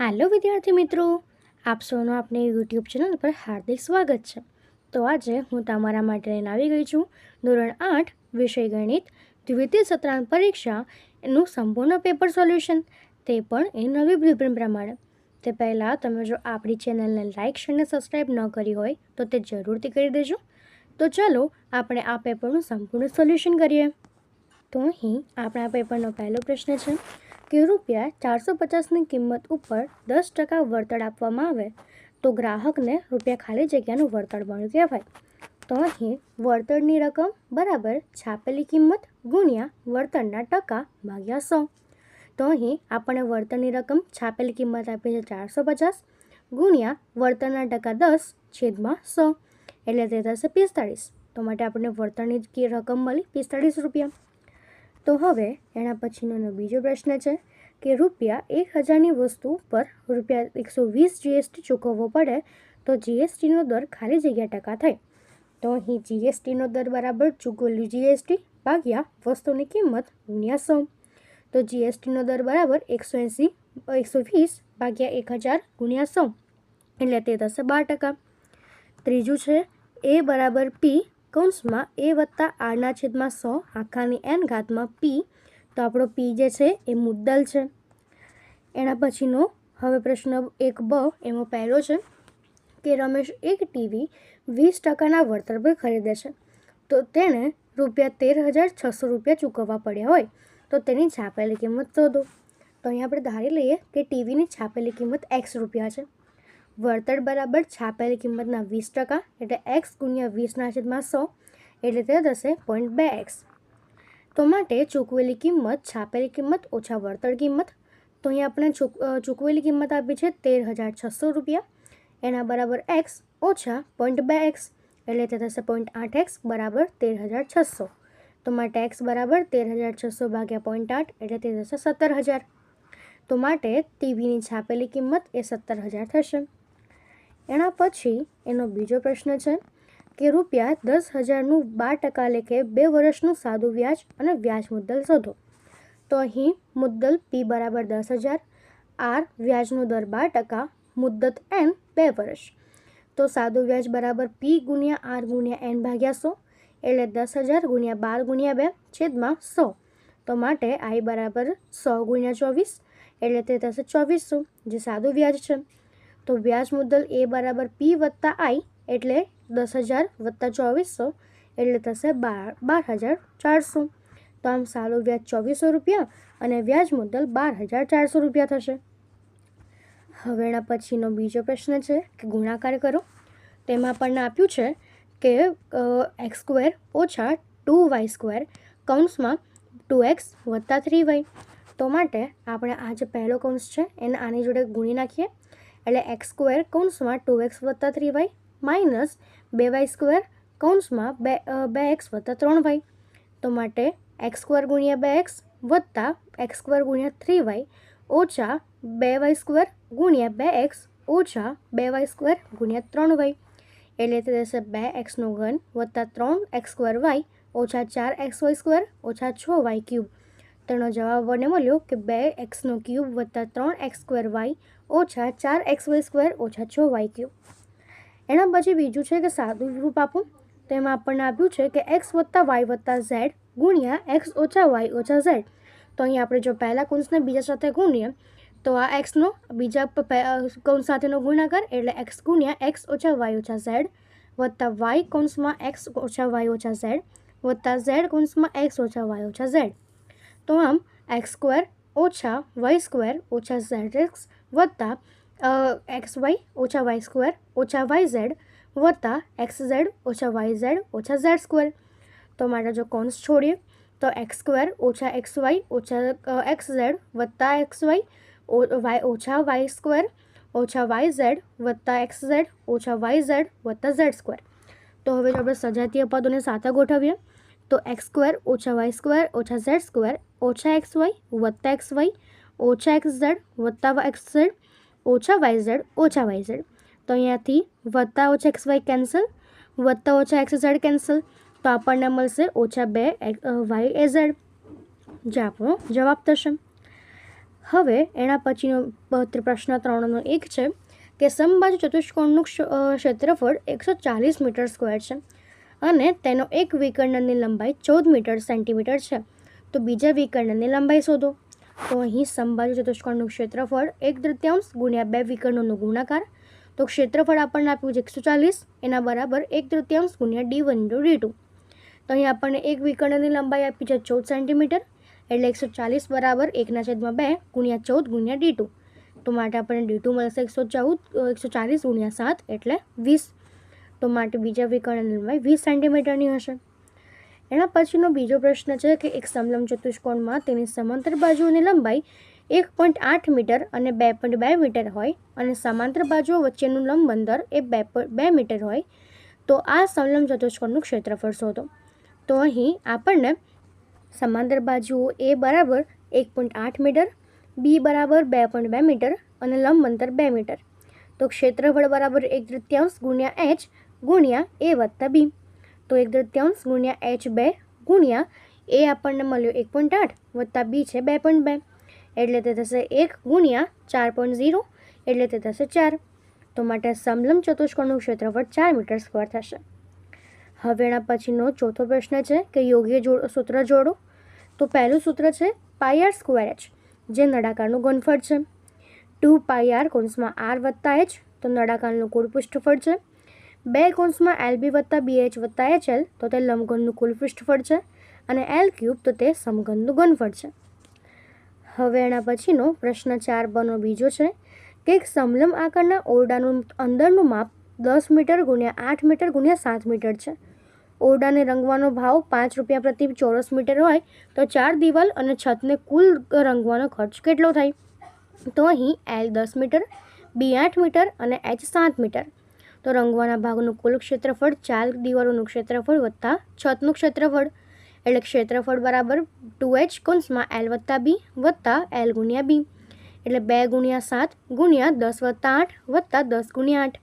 Hello विद्यार्थी मित्रों, आप સૌનું આપણી યુટ્યુબ ચેનલ પર હાર્દિક સ્વાગત છે। તો આજે હું તમારા માટે લઈને આવી ગઈ છું ધોરણ 8 વિષય ગણિત દ્વિતીય સત્રાંત પરીક્ષા એનું સંપૂર્ણ પેપર સોલ્યુશન, તે પણ એ નવી બ્લુપ્રિન્ટ પ્રમાણે। તે પહેલાં તમે જો આપણી ચેનલને લાઇક અને સબસ્ક્રાઈબ ન કરી હોય તો તે જરૂરથી કરી દેજો। તો ચાલો આપણે આ પેપરનું સંપૂર્ણ સોલ્યુશન કરીએ। તો અહીં આપણા પેપરનો પહેલો પ્રશ્ન છે કે રૂપિયા 450ની કિંમત ઉપર 10% વળતર આપવામાં આવે તો ગ્રાહકને રૂપિયા ખાલી જગ્યાનું વળતર મળ્યું કહેવાય। તો અહીં વળતરની રકમ બરાબર છાપેલી કિંમત ગુણ્યા વળતરના ટકા ભાગ્યા 100। તો અહીં આપણને વળતરની રકમ છાપેલી કિંમત આપી છે 450 ગુણ્યા વળતરના ટકા 10/100 એટલે તે થશે 45। તો માટે આપણને વળતરની રકમ મળી 45 રૂપિયા। તો હવે એના પછીનો બીજો પ્રશ્ન છે કે રૂપિયા 1000ની વસ્તુ પર રૂપિયા 120 જીએસટી ચૂકવવો પડે તો જીએસટીનો દર ખાલી જગ્યા ટકા થાય। તો અહીં જીએસટીનો દર બરાબર ચૂકવેલું જીએસટી ભાગ્યા વસ્તુની કિંમત ગુણ્યા 100। તો જીએસટીનો દર બરાબર 120 ભાગ્યા 1000 ગુણ્યા 100 એટલે તે થશે 12%। ત્રીજું છે એ બરાબર પી કૌંસમાં એ વત્તા આરના છેદમાં 100 આખાની n ઘાતમાં પી। તો આપણો પી જે છે એ મુદ્દલ છે। એના પછીનો હવે પ્રશ્ન 1b એમાં પહેલો છે કે રમેશ એક ટીવી 20%ના વળતર પર ખરીદે છે તો તેણે રૂપિયા 13,600 રૂપિયા ચૂકવવા પડ્યા હોય તો તેની છાપેલી કિંમત શોધો। તો અહીં આપણે ધારી લઈએ કે ટીવીની છાપેલી કિંમત x રૂપિયા છે। વળતર બરાબર છાપેલી કિંમતના 20% એટલે x ગુણ્યા 20/100 એટલે તે થશે 0.2x। તો માટે ચૂકવેલી કિંમત છાપેલી કિંમત ઓછા વળતર કિંમત, તો અહીં આપણે ચૂકવેલી કિંમત આપી છે 13,600 રૂપિયા, એના બરાબર x ઓછા 0.2x એટલે તે થશે 0.8x બરાબર 13,600। તો માટે x બરાબર 13,600 ભાગ્યા 0.8 એટલે તે થશે 17,000। તો માટે ટીવીની છાપેલી કિંમત એ 17,000 થશે। એના પછી એનો બીજો પ્રશ્ન છે કે રૂપિયા 10,000નું 12% લેખે 2 વર્ષનું સાદું વ્યાજ અને વ્યાજ મુદ્દલ શોધો। તો અહીં મુદ્દલ p બરાબર 10,000, r વ્યાજનો દર 12%, મુદ્દત n 2 વર્ષ। તો સાદું વ્યાજ બરાબર p ગુણ્યા r ગુણ્યા n ભાગ્યા 100 એટલે 10,000 ગુણ્યા 12 ગુણ્યા 2 છેદમાં 100। તો માટે i બરાબર 100 ગુણ્યા 24 એટલે તે થશે 2400 જે સાદું વ્યાજ છે। તો વ્યાજ મુદ્દલ એ બરાબર p વત્તા i એટલે 10,000 વત્તા 2400 એટલે થશે 12,400। તો આમ સાદું વ્યાજ 2400 રૂપિયા અને વ્યાજ મુદ્દલ 12,400 રૂપિયા થશે। હવે એના પછીનો બીજો પ્રશ્ન છે કે ગુણાકાર કરો। તેમાં આપણને આપ્યું છે કે x² ઓછા 2y² કૌંસમાં 2x વત્તા 3y। તો માટે આપણે આ જે પહેલો કૌંસ છે એને આની જોડે ગુણી નાખીએ એટલે x² કૌંસમાં 2x વત્તા 3y માઇનસ 2y² કૌંસમાં 2x વત્તા 3y। તો માટે x² ગુણ્યા 2x વત્તા x² ગુણ્યા 3y ઓછા 2y² ગુણ્યા 2x ઓછા 2y² ગુણ્યા 3y એટલે તે થશે 2xનો ઘન વત્તા 3x²y ઓછા 4xy² ઓછા 6y³ તેનો જવાબ મને મળ્યો કે 2x³ વત્તા 3x²y ઓછા 4xy² ઓછા 6y³। એના પછી બીજું છે કે સાદું રૂપ આપો। તેમાં આપણને આપ્યું છે કે x વત્તા y વત્તા z ગુણ્યા x ઓછા y ઓછા z। તો અહીં આપણે જો પહેલા કૌંસને બીજા સાથે ગુણીએ તો આ xનો બીજા કૌંસ સાથેનો ગુણાકાર એટલે x ગુણ્યા x ઓછા y ઓછા z વત્તા y કૌંસમાં x ઓછા y ઓછા z વત્તા z કૌંસમાં x ઓછા y ઓછા z। તો આમ x² ઓછા y² ઓછા zx વત્તા xy ઓછા y² ઓછા yz વત્તા xz ઓછા yz ઓછા z²। તો માટે જો કૌંસ છોડીએ તો x² ઓછા xy ઓછા xz વત્તા xy ઓછા y² ઓછા yz વત્તા xz ઓછા yz વત્તા z²। તો હવે જો આપણે સજાતીય પદોને સાથે ગોઠવીએ તો x² ઓછા y² ઓછા z² ઓછા xy વત્તા xy ઓછા xz વત્તા xz ઓછા yz ઓછા yz। તો અહીંયાથી વત્તા ઓછા xy કેન્સલ વત્તા ઓછા xz કેન્સલ તો આપણને મળશે ઓછા 2 yz જે આપણો જવાબ થશે। હવે એના પછીનો પ્રશ્ન 3નો 1 છે કે સમબાજુ ચતુષ્કોણનું ક્ષેત્રફળ 140 મીટર સ્ક્વેર છે અને તેનો એક વિકર્ણનની લંબાઈ 14 મીટર સેન્ટીમીટર છે. તો બીજા વિકર્ણનની લંબાઈ શોધો. તો અહીં સમબાજુ ચતુષ્કોણનું ક્ષેત્રફળ 1/3 ગુણ્યા 2 વિકર્ણોનો ગુણાકાર. તો ક્ષેત્રફળ આપણને આપ્યું છે 140, એના બરાબર 1/3 ગુણ્યા d1 d2. તો અહીં આપણને એક વિકર્ણની લંબાઈ આપી છે 14 સેન્ટીમીટર, એટલે 140 બરાબર 1/2 ગુણ્યા 14 ગુણ્યા d2. તો માટે આપણને d2 મળશે 140 ગુણ્યા 7 એટલે 20. તો માટે બીજા વિકર્ણની લંબાઈ 20 સેન્ટીમીટરની હશે. એના પછીનો બીજો પ્રશ્ન છે કે એક સમલંબ ચતુષ્કોણમાં તેની સમાંતર બાજુઓની લંબાઈ 1.8 મીટર અને 2.2 મીટર હોય અને સમાંતર બાજુઓ વચ્ચેનું લંબ અંતર એ 2 મીટર હોય, તો આ સમલંબ ચતુષ્કોણનું ક્ષેત્રફળ શોધો. તો અહીં આપણને સમાંતર બાજુઓ એ બરાબર 1.8 મીટર, બી બરાબર 2.2 મીટર અને લંબ અંતર 2 મીટર. તો ક્ષેત્રફળ બરાબર 1/3 ગુણ્યા h ગુણ્યા a વત્તા b. તો 1/3 ગુણ્યા h2 ગુણ્યા a આપણને મળ્યો 1.8 વત્તા b છે 2.2, એટલે તે થશે 1 ગુણ્યા 4.0, એટલે તે થશે 4. તો માટે સમલંબ ચતુષ્કોણનું ક્ષેત્રફળ 4 મીટર સ્ક્વેર થશે. હવે એના પછીનો ચોથો પ્રશ્ન છે કે યોગ્ય સૂત્ર જોડો. તો પહેલું સૂત્ર છે πr સ્ક્વેર h, જે નળાકારનું ઘનફળ છે. 2πr કૌંસમાં r વત્તા h, તો નળાકારનું કુલ પૃષ્ઠફળ છે. 2 કૌંસમાં lb વત્તા bh વત્તા hl, તો તે લંબઘનનું કુલ પૃષ્ઠફળ છે. અને l3, તો તે સમઘનનું ઘનફળ છે. હવે એના પછીનો પ્રશ્ન 4 બીજો છે કે એક સમલંબ આકારના ઓરડાનું અંદરનું માપ 10 મીટર ગુણ્યા 8 મીટર ગુણ્યા 7 મીટર છે. ઓરડાને રંગવાનો ભાવ 5 રૂપિયા પ્રતિ ચોરસ મીટર હોય, તો 4 દિવાલ અને છતને કુલ રંગવાનો ખર્ચ કેટલો થાય? તો અહીં l 10 મીટર, b 8 મીટર અને h 7 મીટર. તો રંગવાના ભાગનું કુલ ક્ષેત્રફળ 4 દિવાલોનું ક્ષેત્રફળ વત્તા છતનું ક્ષેત્રફળ, એટલે ક્ષેત્રફળ બરાબર 2h કૌંસમાં l વત્તા b વત્તા l ગુણ્યા b, એટલે 2 ગુણ્યા 7 ગુણ્યા 10 વત્તા 8 વત્તા 10 ગુણ્યા 8,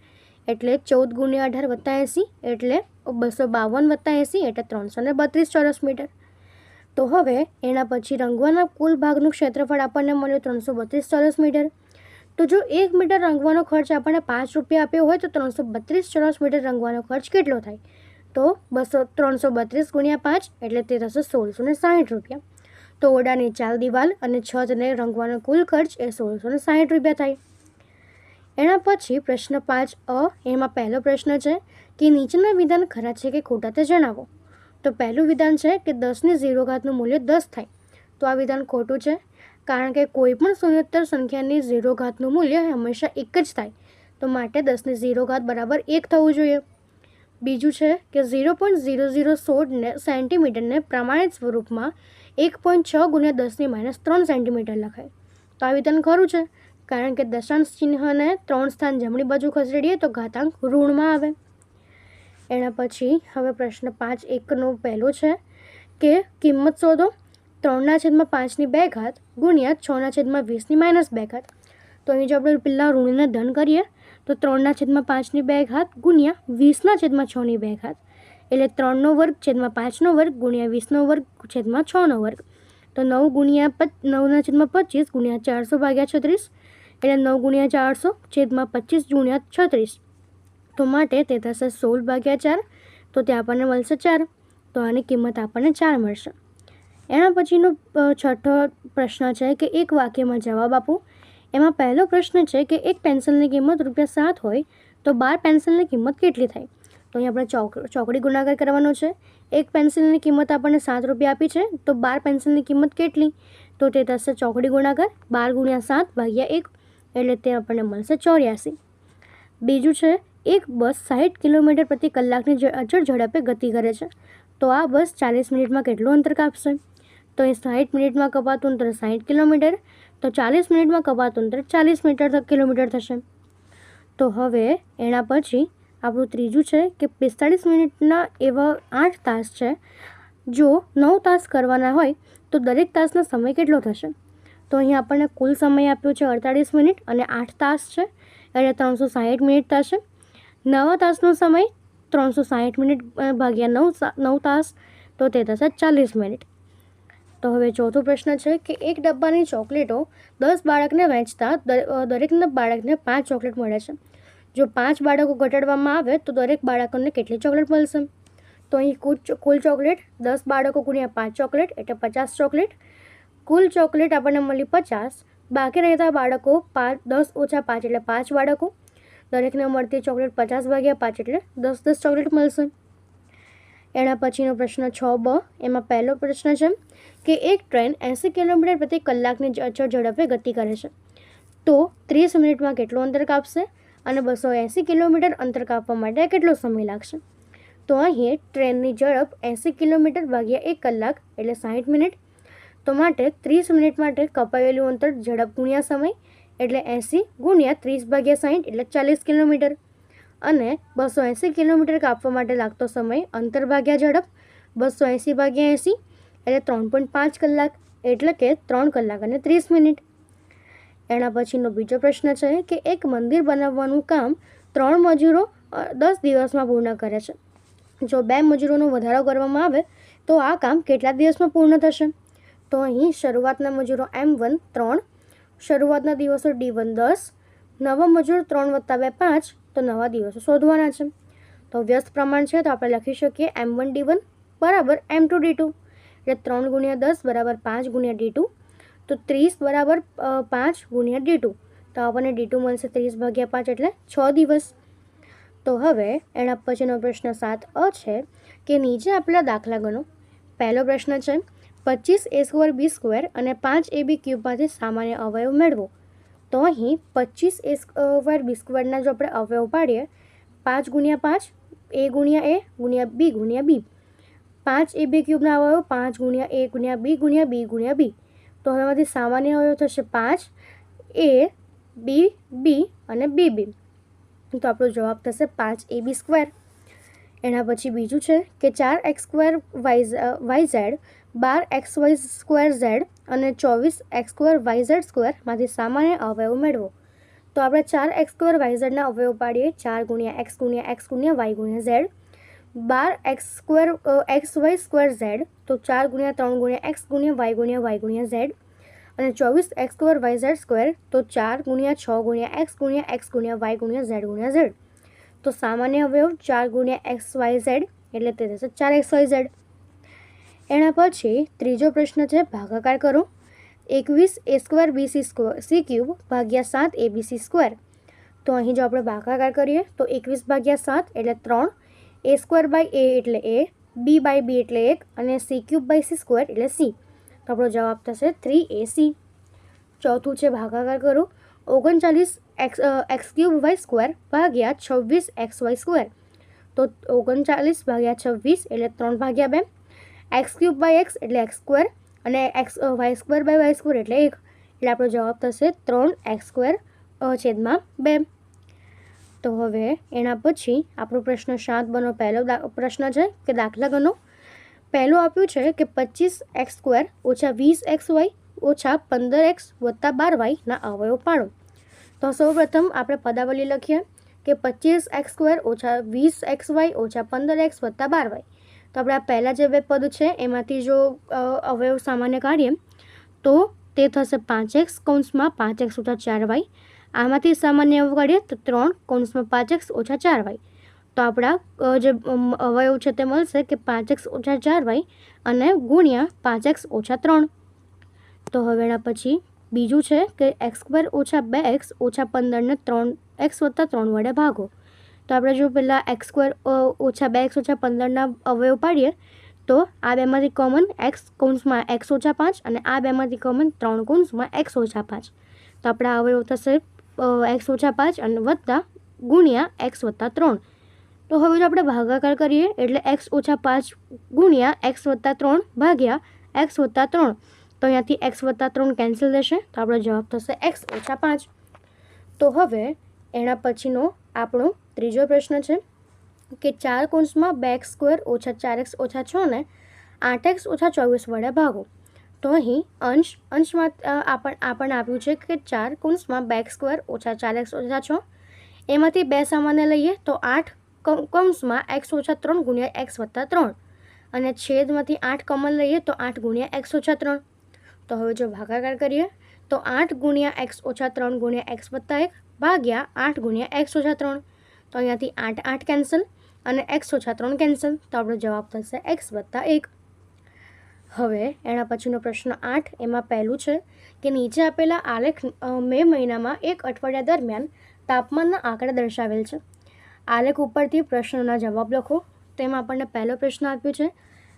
એટલે 14 ગુણ્યા 18 વત્તા 80, એટલે 252 વત્તા 80, એટલે 332 ચોરસ મીટર. તો હવે એના પછી રંગવાના કુલ ભાગનું ક્ષેત્રફળ આપણને મળ્યું 332 ચોરસ મીટર. તો જો 1 મીટર રંગવાનો ખર્ચ આપણને 5 રૂપિયા આપ્યો હોય, તો 332 ચોરસ મીટર રંગવાનો ખર્ચ કેટલો થાય? તો 332 ગુણ્યા 5, એટલે તે થશે 1660 રૂપિયા. તો ઓરડાની 4 દિવાલ અને છતને રંગવાનો કુલ ખર્ચ એ 1660 રૂપિયા થાય. એના પછી પ્રશ્ન 5a, એમાં પહેલો પ્રશ્ન છે કે નીચેના વિધાન ખરા છે કે ખોટા તે જણાવો. તો પહેલું વિધાન છે કે 10ની 0 ઘાતનું મૂલ્ય 10 થાય. તો આ વિધાન ખોટું છે, કારણ કે કોઈ પણ શૂન્યોત્તર સંખ્યાની 0 ઘાતનું મૂલ્ય હંમેશા 1 જ થાય. તો માટે 10ની 0 ઘાત બરાબર 1 થવું જોઈએ. બીજું છે કે 0.0016 સેન્ટીમીટરને પ્રમાણિત સ્વરૂપમાં 1.6 ગુણ્યા 10⁻³ સેન્ટીમીટર લખાય. તો આ વિધાન ખરું છે, કારણ કે દશાંશ ચિહ્નને 3 સ્થાન જમણી બાજુ ખસેડીએ તો ઘાતાંક ઋણમાં આવે. એના પછી હવે પ્રશ્ન 5.1નો પહેલો છે કે કિંમત શોધો. 3/5ની 2 ઘાત ગુણ્યા 6/20ની -2 ઘાત. તો અહીં જો આપણે પહેલાં ઋણને ધન કરીએ, તો 3/5ની 2 ઘાત ગુણ્યા 20/6ની 2 ઘાત, એટલે 3નો વર્ગ છેદમાં 5નો વર્ગ ગુણ્યા 20નો વર્ગ છેદમાં 6નો વર્ગ. તો 9 ગુણ્યા 9/25 ગુણ્યા 400/36, એટલે 9 ગુણ્યા 400 છેદમાં 25 ગુણ્યા 36. તો માટે તે થશે 16/4, તો તે આપણને મળશે 4. તો આની કિંમત આપણને 4 મળશે. એના પછીનો છઠ્ઠો પ્રશ્ન છે કે એક વાક્યમાં જવાબ આપો. એમાં પહેલો પ્રશ્ન છે કે એક પેન્સિલની કિંમત ₹7 હોય, તો 12 પેન્સિલની કિંમત કેટલી થાય? તો અહીં આપણે ચોકડી ગુણાકાર કરવાનો છે. એક પેન્સિલની કિંમત આપણને ₹7 આપી છે, તો 12 પેન્સિલની કિંમત કેટલી? તો તે થશે ચોકડી ગુણાકાર 12 ગુણ્યા 7 ભાગ્યા 1, એટલે તે આપણને મળશે 84. બીજું છે એક બસ 60 કિલોમીટર પ્રતિ કલાકની અચળ ઝડપે ગતિ કરે છે, તો આ બસ 40 મિનિટમાં કેટલું અંતર કાપશે? તો એ 60 મિનિટમાં કપાતું અંતર 60 કિલોમીટર, તો 40 મિનિટમાં કપાતું અંતર 40 કિલોમીટર થશે. તો હવે એના પછી આપણું ત્રીજું છે કે 45 મિનિટના એવા 8 તાસ છે. જો 9 તાસ કરવાના હોય તો દરેક તાસનો સમય કેટલો થશે? તો અહીં આપણને કુલ સમય આપ્યો છે 48 મિનિટ અને 8 તાસ છે, એટલે 360 મિનિટ થશે. નવા તાસનો સમય 360 મિનિટ ભાગ્યા 9 તાસ, તો તે થશે 40 મિનિટ. તો હવે ચોથો પ્રશ્ન છે કે એક ડબ્બાની ચોકલેટો 10 બાળકને વહેંચતા દરેક બાળકને 5 ચોકલેટ મળે છે. જો 5 બાળકો ઘટાડવામાં આવે તો દરેક બાળકોને કેટલી ચોકલેટ મળશે? તો અહીં કુલ ચોકલેટ 10 બાળકો ગુણ્યા 5 ચોકલેટ એટલે 50 ચોકલેટ. કુલ ચોકલેટ આપણને મળી 50. બાકી રહેતા બાળકો 10 ઓછા 5 એટલે 5 બાળકો. દરેકને મળતી ચોકલેટ 50 ભાગ્યા 5 એટલે 10 ચોકલેટ મળશે. એના પછીનો પ્રશ્ન 6b. એમાં પહેલો પ્રશ્ન છે કે એક ટ્રેન 80 કિલોમીટર પ્રતિ કલાકની અચળ ઝડપે ગતિ કરે છે તો 30 મિનિટમાં કેટલું અંતર કાપશે અને 280 કિલોમીટર અંતર કાપવા માટે કેટલો સમય લાગશે? તો અહીં ટ્રેનની ઝડપ 80 કિલોમીટર ભાગ્યા 1 કલાક એટલે 60 મિનિટ. તો માટે 30 મિનિટ માટે કપાયેલું અંતર ઝડપ ગુણ્યા સમય એટલે 80 ગુણ્યા 30 ભાગ્યા 60 એટલે 40 કિલોમીટર. અને 280 કિલોમીટર કાપવા માટે લાગતો સમય અંતર ભાગ્યા ઝડપ 280 ભાગ્યા 80 એટલે 3.5 કલાક એટલે કે 3 કલાક અને 30 મિનિટ. એના પછીનો બીજો પ્રશ્ન છે કે એક મંદિર બનાવવાનું કામ 3 મજૂરો 10 દિવસમાં પૂર્ણ કરે છે. જો 2 મજૂરોનો વધારો કરવામાં આવે તો આ કામ કેટલા દિવસમાં પૂર્ણ થશે? તો અહીં શરૂઆતના મજૂરો M1 3, શરૂઆતના દિવસો D1 10, નવા મજૂર 3 + 2 5, તો નવા દિવસો શોધવાના છે. તો વ્યસ્ત પ્રમાણ છે તો આપણે લખી શકીએ M1 D1 બરાબર M2 D2 એટલે 3 ગુણ્યા 10 બરાબર 5 ગુણ્યા D2. તો 30 બરાબર 5 ગુણ્યા D2 તો આપણને D2 મળશે 30 ભાગ્યા 5 એટલે 6 દિવસ. તો હવે એના પછીનો પ્રશ્ન 7a છે કે નીચે આપેલા દાખલા ગણો. પહેલો પ્રશ્ન છે 25a² b² અને 5ab ક્યુબમાંથી સામાન્ય અવયવ મેળવો. તો અહીં 25a² b² જો આપણે અવયવ પાડીએ 5 ગુણ્યા 5 a ગુણ્યા a ગુણ્યા b ગુણ્યા b. 5ab ક્યુબના અવયવ 5 ગુણ્યા a ગુણ્યા b ગુણ્યા b ગુણ્યા b. તો હવે એમાંથી સામાન્ય અવયવ થશે 5 a b b અને b b. તો આપણો જવાબ થશે 5ab². એના પછી બીજું છે કે 4x² yz 12xy² z અને 24x² yz² માંથી સામાન્ય અવયવ મેળવો. તો આપણે 4x² yz ના અવયવ પાડીએ 4 ગુણ્યા x ગુણ્યા x ગુણ્યા y ગુણ્યા z. 12xy² z તો 4 ગુણ્યા 3 ગુણ્યા x ગુણ્યા y ગુણ્યા y ગુણ્યા z. અને 24x² yz² તો 4 ગુણ્યા 6 ગુણ્યા x ગુણ્યા x ગુણ્યા y ગુણ્યા z ગુણ્યા z. તો સામાન્ય અવયવ 4 ગુણ્યા xyz એટલે તે થશે 4xyz. એના પછી ત્રીજો પ્રશ્ન છે ભાગાકાર કરો. 21a² bc³ ભાગ્યા 7abc². તો અહીં જો આપણે ભાગાકાર કરીએ તો 21 ભાગ્યા 7 એટલે 3, a² a એટલે a, b/b એટલે 1 અને c³ c² એટલે c. તો આપણો જવાબ થશે 3ac. ચોથું છે ભાગાકાર કરો. 39x³ y² ભાગ્યા 26xy². તો 39 ભાગ્યા 26 એટલે 3 ભાગ્યા 2, x³ x એટલે x² અને y² y² એટલે 1 એટલે આપણો જવાબ થશે 3x²/2. તો હવે એના પછી આપણો પ્રશ્ન 7 પહેલો પ્રશ્ન છે કે દાખલા ગણો. પહેલું આપ્યું છે કે 25x² ઓછા 20xy ઓછા 15x વત્તા 12y ના અવયવ પાડો. તો સૌપ્રથમ આપણે પદાવલી લખીએ કે 25x² ઓછા 20xy ઓછા 15x વત્તા 12y. તો આપણે આ પહેલાં જે બે પદ છે એમાંથી જો અવયવ સામાન્ય કાઢીએ તો તે થશે 5x કૌંસમાં 5x ઓછા 4y. આમાંથી સામાન્ય અવયવ કાઢીએ તો 3 કૌંસમાં 5x ઓછા 4y. તો આપણા જે અવયવ છે તે મળશે કે 5x ઓછા 4y અને ગુણ્યા 5x ઓછા 3. તો હવે એના પછી બીજું છે કે x² ઓછા 2x ઓછા 15ને 3x વત્તા 3 વડે ભાગો. તો આપણે જો પહેલાં x² ઓછા 2x ઓછા 15ના અવયવ પાડીએ તો આ બેમાંથી કોમન x કૌંસમાં x ઓછા 5 અને આ બેમાંથી કોમન 3 કૌંસમાં x ઓછા 5. તો આપણા અવયવ થશે x ઓછા 5 અને વત્તા ગુણ્યા x વત્તા 3. તો હવે જો આપણે ભાગાકાર કરીએ એટલે x ઓછા 5 ગુણ્યા x વત્તા 3 ભાગ્યા x વત્તા 3. તો અહીંયાથી x વત્તા 3 કેન્સલ થશે તો આપણો જવાબ થશે x ઓછા 5. તો હવે એના પછીનો આપણો ત્રીજો પ્રશ્ન છે કે 4 કૌંસમાં 2x² ઓછા 4x ઓછા 6 ને 8x ઓછા 24 વડે ભાગો. તો અહીં અંશમાં આપણને આપ્યું છે કે 4 કૌંસમાં 2x² ઓછા 4x ઓછા 6 એમાંથી 2 સામાન્ય લઈએ તો 8 કૌંસમાં x ઓછા 3 ગુણ્યા x વત્તા 3. અને છેદમાંથી 8 કોમન લઈએ તો 8 ગુણ્યા x ઓછા 3. તો હવે જો ભાગાકાર કરીએ તો 8 ગુણ્યા x ઓછા 3 ગુણ્યા x વત્તા 1 ભાગ્યા 8 ગુણ્યા x ઓછા 3. તો અહીંયાથી 8 8 કેન્સલ અને x ઓછા 3 કેન્સલ. તો આપણો જવાબ થશે x વત્તા 1. હવે એના પછીનો પ્રશ્ન 8, એમાં પહેલું છે કે નીચે આપેલા આલેખ મે મહિનામાં એક અઠવાડિયા દરમિયાન તાપમાનના આંકડા દર્શાવેલ છે. આલેખ ઉપરથી પ્રશ્નોના જવાબ લખો. તેમાં આપણને પહેલો પ્રશ્ન આપ્યો છે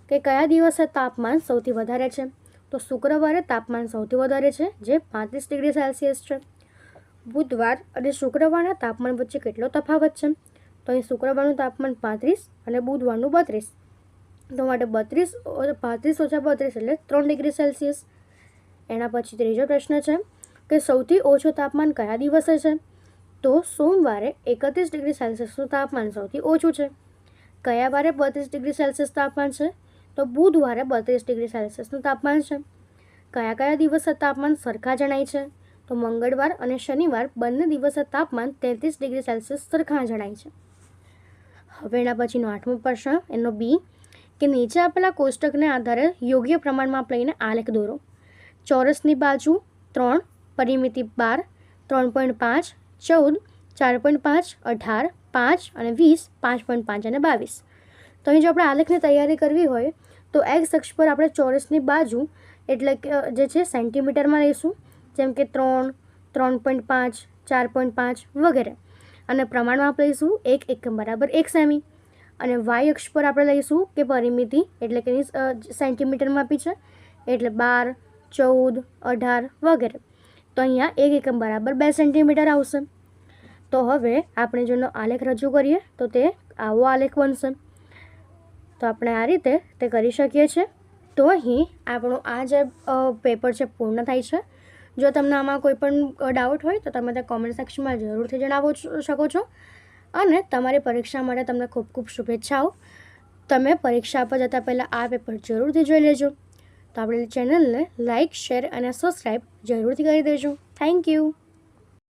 કે કયા દિવસે તાપમાન સૌથી વધારે છે. તો શુક્રવારે તાપમાન સૌથી વધારે છે, જે 35 ડિગ્રી સેલ્સિયસ છે. બુધવાર અને શુક્રવારના તાપમાન વચ્ચે કેટલો તફાવત છે. તો અહીં શુક્રવારનું તાપમાન 35 અને બુધવારનું 32. તો માટે 35 ઓછા 32 એટલે 3 ડિગ્રી સેલ્સિયસ. એના પછી ત્રીજો પ્રશ્ન છે કે સૌથી ઓછું તાપમાન કયા દિવસે છે. તો સોમવારે 31 ડિગ્રી સેલ્સિયસનું તાપમાન સૌથી ઓછું છે. કયા વારે 32 ડિગ્રી સેલ્સિયસ તાપમાન છે. તો બુધવારે 32 ડિગ્રી સેલ્સિયસનું તાપમાન છે. કયા કયા દિવસે તાપમાન સરખા જણાય છે. તો મંગળવાર અને શનિવાર બંને દિવસે તાપમાન 33 ડિગ્રી સેલ્સિયસ સરખા જણાય છે. હવે એના પછીનો 8મો પ્રશ્ન, એનો બી, કે નીચે આપેલા કોષ્ટકને આધારે યોગ્ય પ્રમાણમાં લઈને આલેખ દોરો. ચોરસની બાજુ 3, પરિમિતિ 12, 3.5, 14, 4.5, 18, 5 અને 20, 5.5 અને 22. તો અહીં જો આપણે આલેખની તૈયારી કરવી હોય તો એક્સ અક્ષ પર આપણે ચોરસની બાજુ એટલે કે જે છે સેન્ટીમીટરમાં લઈશું, જેમ કે 3, 3.5, 4.5 વગેરે. અને પ્રમાણમાં આપણે લઈશું 1 એકમ બરાબર 1 સેમી. અને વાય અક્ષ પર આપણે લઈશું કે પરિમિતિ એટલે કે સેન્ટીમીટરમાં આપી છે એટલે 12, 14, 18 વગેરે. તો અહીંયા 1 એકમ બરાબર 2 સેન્ટીમીટર આવશે. તો હવે આપણે જેનો આલેખ રજૂ કરીએ તો તે આવો આલેખ બનશે. તો આપણે આ રીતે તે કરી શકીએ છીએ. તો અહીં આપણું આ જે પેપર છે પૂર્ણ થાય છે. જો તમને આમાં કોઈ પણ ડાઉટ હોય તો તમે તે કોમેન્ટ સેક્શનમાં જરૂરથી જણાવી શકો છો. અને તમારી પરીક્ષા માટે તમને ખૂબ ખૂબ શુભેચ્છાઓ. તમે પરીક્ષા આપવા જતાં પહેલાં આ પેપર જરૂરથી જોઈ લેજો. તો આપણી ચેનલને લાઇક, શેર અને સબસ્ક્રાઈબ જરૂરથી કરી દેજો. Thank you.